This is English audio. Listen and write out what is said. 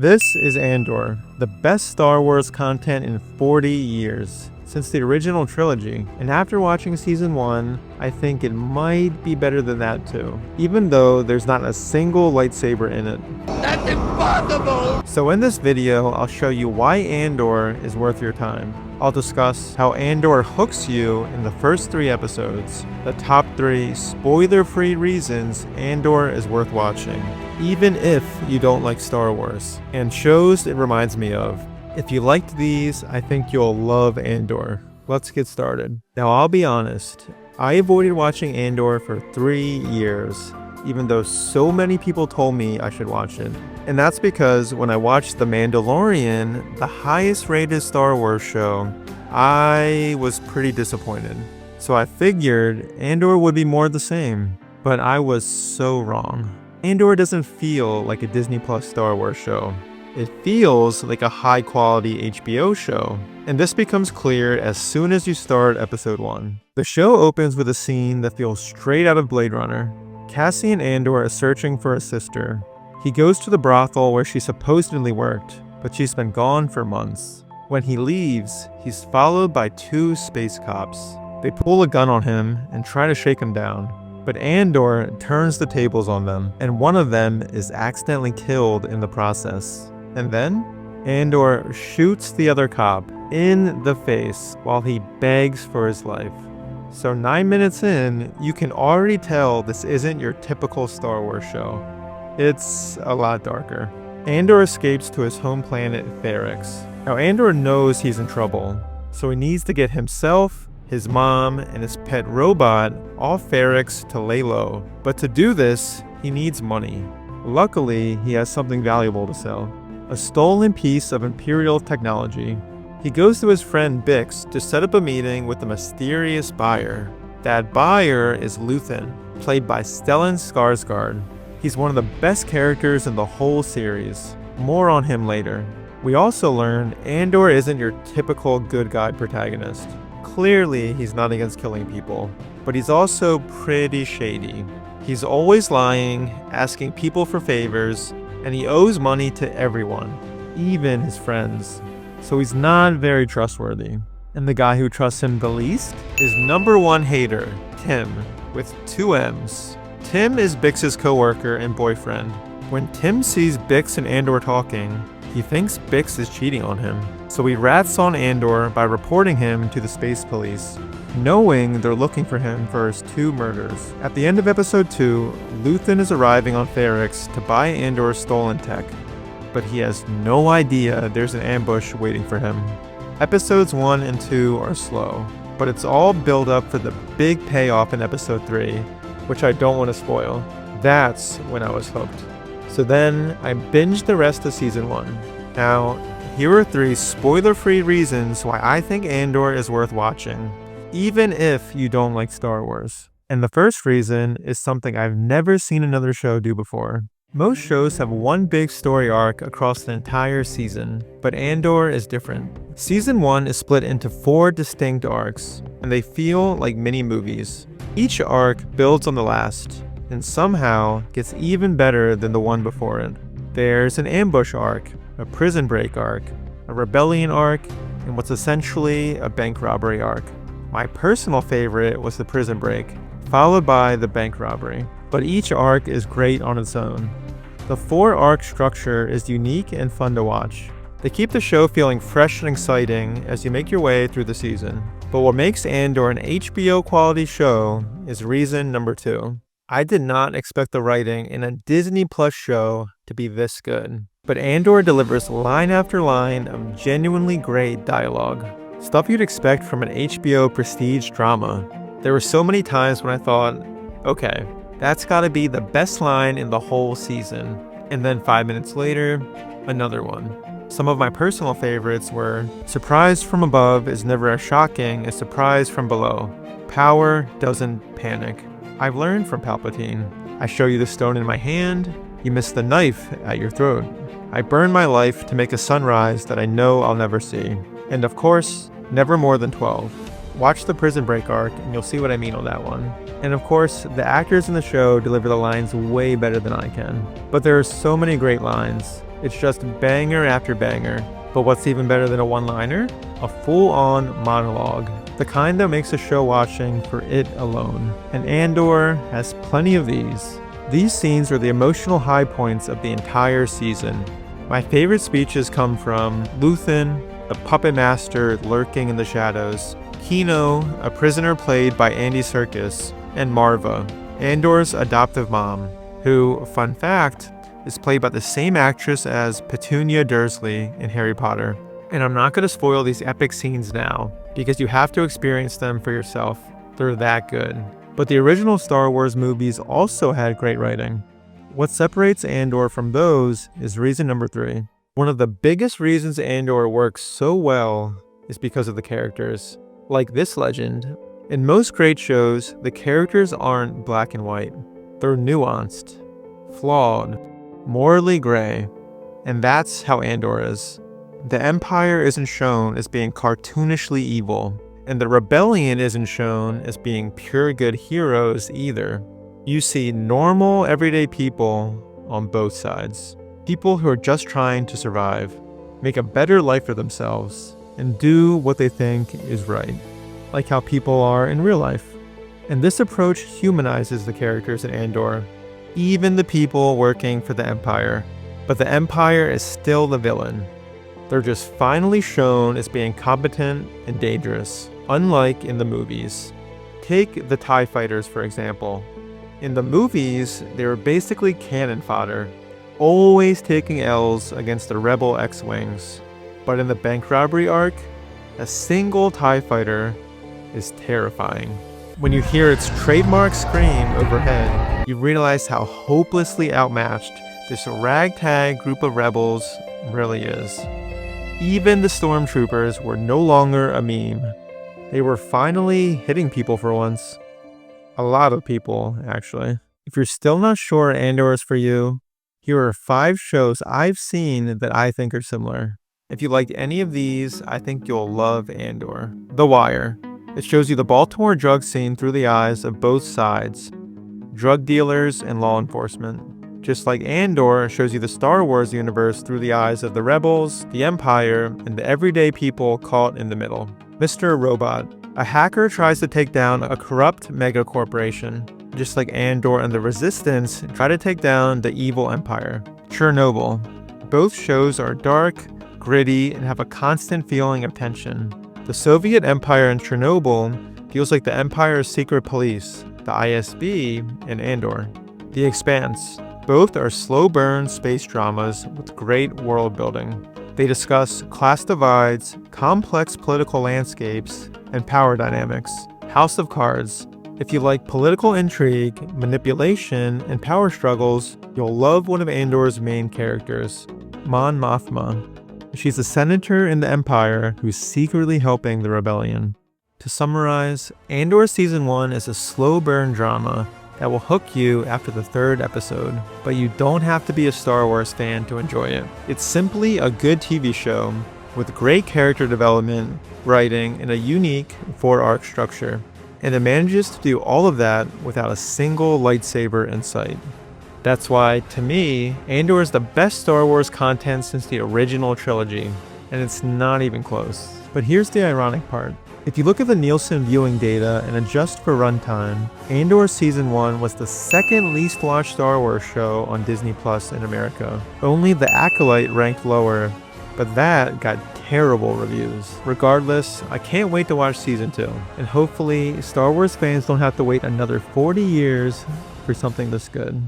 This is Andor, the best Star Wars content in 40 years, since the original trilogy, and after watching season 1, I think it might be better than that too, even though there's not a single lightsaber in it. That's impossible! So in this video, I'll show you why Andor is worth your time. I'll discuss how Andor hooks you in the first 3 episodes, the top 3 spoiler-free reasons Andor is worth watching, even if you don't like Star Wars, and shows it reminds me of. If you liked these, I think you'll love Andor. Let's get started. Now I'll be honest, I avoided watching Andor for 3 years, even though so many people told me I should watch it. And that's because when I watched The Mandalorian, the highest rated Star Wars show, I was pretty disappointed. So I figured Andor would be more the same, but I was so wrong. Andor doesn't feel like a disneyplus Star Wars show. It feels like a high-quality HBO show, and this becomes clear as soon as you start episode 1. The show opens with a scene that feels straight out of Blade Runner. Cassian Andor is searching for his sister. He goes to the brothel where she supposedly worked, but she's been gone for months. When he leaves, he's followed by 2 space cops. They pull a gun on him and try to shake him down, but Andor turns the tables on them, and one of them is accidentally killed in the process. And then, Andor shoots the other cop in the face while he begs for his life. So 9 minutes in, you can already tell this isn't your typical Star Wars show. It's a lot darker. Andor escapes to his home planet, Ferrix. Now Andor knows he's in trouble, so he needs to get himself, his mom, and his pet robot off Ferrix to lay low. But to do this, he needs money. Luckily, he has something valuable to sell. A stolen piece of Imperial technology. He goes to his friend Bix to set up a meeting with the mysterious buyer. That buyer is Luthen, played by Stellan Skarsgård. He's one of the best characters in the whole series. More on him later. We also learn Andor isn't your typical good guy protagonist. Clearly, he's not against killing people, but he's also pretty shady. He's always lying, asking people for favors, and he owes money to everyone, even his friends. So he's not very trustworthy. And the guy who trusts him the least is #1 hater, Tim, with 2 M's. Tim is Bix's co-worker and boyfriend. When Tim sees Bix and Andor talking, he thinks Bix is cheating on him. So he rats on Andor by reporting him to the space police, knowing they're looking for him for his 2 murders. At the end of episode 2, Luthen is arriving on Ferrix to buy Andor's stolen tech, but he has no idea there's an ambush waiting for him. Episodes 1 and 2 are slow, but it's all build up for the big payoff in episode 3, which I don't want to spoil. That's when I was hooked. So then I binged the rest of season 1. Now, here are 3 spoiler-free reasons why I think Andor is worth watching, even if you don't like Star Wars. And the first reason is something I've never seen another show do before. Most shows have one big story arc across the entire season, but Andor is different. Season 1 is split into 4 distinct arcs, and they feel like mini-movies. Each arc builds on the last, and somehow gets even better than the one before it. There's an ambush arc, a prison break arc, a rebellion arc, and what's essentially a bank robbery arc. My personal favorite was the prison break, followed by the bank robbery, but each arc is great on its own. The 4 arc structure is unique and fun to watch. They keep the show feeling fresh and exciting as you make your way through the season. But what makes Andor an HBO quality show is reason number 2. I did not expect the writing in a Disney Plus show to be this good. But Andor delivers line after line of genuinely great dialogue. Stuff you'd expect from an HBO prestige drama. There were so many times when I thought, okay, that's gotta be the best line in the whole season. And then 5 minutes later, another one. Some of my personal favorites were, surprise from above is never as shocking as surprise from below. Power doesn't panic. I've learned from Palpatine. I show you the stone in my hand, you miss the knife at your throat. I burn my life to make a sunrise that I know I'll never see. And of course, never more than 12. Watch the prison break arc and you'll see what I mean on that one. And of course, the actors in the show deliver the lines way better than I can. But there are so many great lines. It's just banger after banger. But what's even better than a one-liner? A full-on monologue. The kind that makes a show watching for it alone. And Andor has plenty of these. These scenes are the emotional high points of the entire season. My favorite speeches come from Luthen, the puppet master lurking in the shadows, Kino, a prisoner played by Andy Serkis, and Marva, Andor's adoptive mom, who, fun fact, is played by the same actress as Petunia Dursley in Harry Potter. And I'm not going to spoil these epic scenes now, because you have to experience them for yourself. They're that good. But the original Star Wars movies also had great writing. What separates Andor from those is reason number 3. One of the biggest reasons Andor works so well is because of the characters. Like this legend, in most great shows, the characters aren't black and white. They're nuanced, flawed, morally gray, and that's how Andor is. The Empire isn't shown as being cartoonishly evil, and the Rebellion isn't shown as being pure good heroes either. You see normal, everyday people on both sides. People who are just trying to survive, make a better life for themselves, and do what they think is right, like how people are in real life. And this approach humanizes the characters in Andor, even the people working for the Empire. But the Empire is still the villain. They're just finally shown as being competent and dangerous, unlike in the movies. Take the TIE fighters, for example. In the movies, they were basically cannon fodder, always taking L's against the Rebel X-Wings. But in the bank robbery arc, a single TIE fighter is terrifying. When you hear its trademark scream overhead, you realize how hopelessly outmatched this ragtag group of rebels really is. Even the stormtroopers were no longer a meme. They were finally hitting people for once. A lot of people, actually. If you're still not sure Andor is for you, here are 5 shows I've seen that I think are similar. If you liked any of these, I think you'll love Andor. The Wire. It shows you the Baltimore drug scene through the eyes of both sides, drug dealers and law enforcement. Just like Andor shows you the Star Wars universe through the eyes of the rebels, the Empire, and the everyday people caught in the middle. Mr. Robot. A hacker tries to take down a corrupt megacorporation, just like Andor and the Resistance try to take down the evil Empire. Chernobyl. Both shows are dark, gritty, and have a constant feeling of tension. The Soviet Empire in Chernobyl feels like the Empire's secret police, the ISB, in Andor. The Expanse. Both are slow-burn space dramas with great world building. They discuss class divides, complex political landscapes, and power dynamics. House of Cards. If you like political intrigue, manipulation, and power struggles, you'll love one of Andor's main characters, Mon Mothma. She's a senator in the Empire who's secretly helping the rebellion. To summarize, Andor Season 1 is a slow burn drama that will hook you after the 3rd episode, but you don't have to be a Star Wars fan to enjoy it. It's simply a good TV show with great character development, writing, and a unique 4-arc structure. And it manages to do all of that without a single lightsaber in sight. That's why, to me, Andor is the best Star Wars content since the original trilogy, and it's not even close. But here's the ironic part. If you look at the Nielsen viewing data and adjust for runtime, Andor Season 1 was the 2nd least watched Star Wars show on disneyplus in America. Only The Acolyte ranked lower, but that got terrible reviews. Regardless, I can't wait to watch Season 2, and hopefully Star Wars fans don't have to wait another 40 years for something this good.